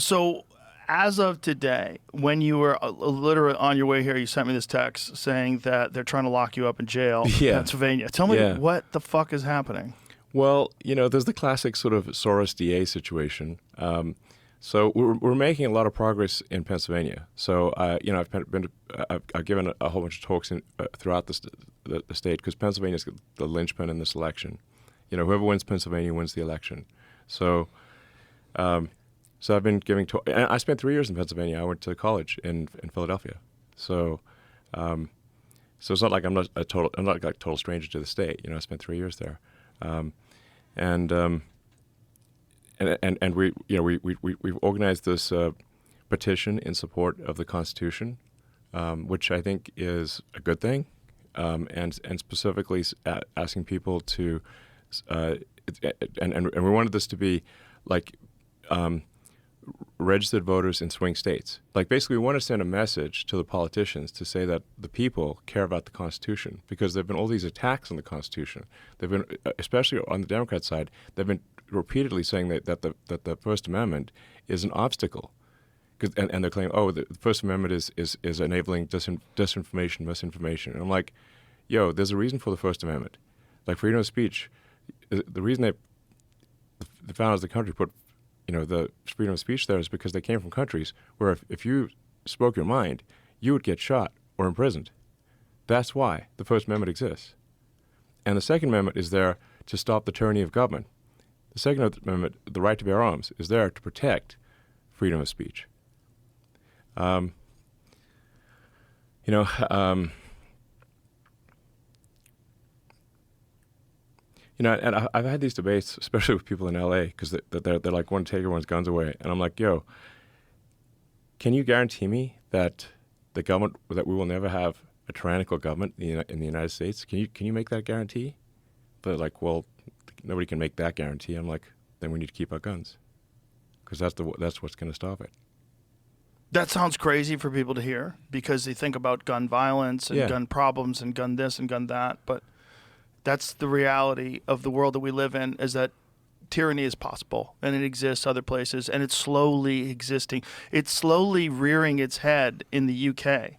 So, as of today, when you were literally on your way here, you sent me this text saying that they're trying to lock you up in jail in Yeah. Pennsylvania. Tell me Yeah. what the fuck is happening. Well, there's the classic sort of Soros DA situation. So we're making a lot of progress in Pennsylvania. So, I've given a whole bunch of talks throughout the state because Pennsylvania is the linchpin in this election. Whoever wins Pennsylvania wins the election. So, I've been giving talks. And I spent 3 years in Pennsylvania. I went to college in Philadelphia. So, so it's not like I'm not like a total stranger to the state. I spent 3 years there. And we've organized this petition in support of the Constitution, which I think is a good thing, and specifically asking people to, and we wanted this to be like registered voters in swing states. Like basically, we want to send a message to the politicians to say that the people care about the Constitution because there've been all these attacks on the Constitution. They've been, especially on the Democrat side, they've been repeatedly saying that the First Amendment is an obstacle, and they're claiming, the First Amendment is enabling disinformation, misinformation. And I'm like, there's a reason for the First Amendment, like freedom of speech. The reason the founders of the country put the freedom of speech there is because they came from countries where if you spoke your mind, you would get shot or imprisoned. That's why the First Amendment exists. And the Second Amendment is there to stop the tyranny of government. The Second Amendment, the right to bear arms, is there to protect freedom of speech. And I've had these debates, especially with people in LA, because they're like, want to take everyone's guns away. And I'm like, can you guarantee me that the government, that we will never have a tyrannical government in the United States? Can you make that guarantee? They're like, well, nobody can make that guarantee. I'm like, then we need to keep our guns, because that's what's going to stop it. That sounds crazy for people to hear because they think about gun violence and gun problems and gun this and gun that, but that's the reality of the world that we live in, is that tyranny is possible and it exists other places and it's slowly existing. It's slowly rearing its head in the UK.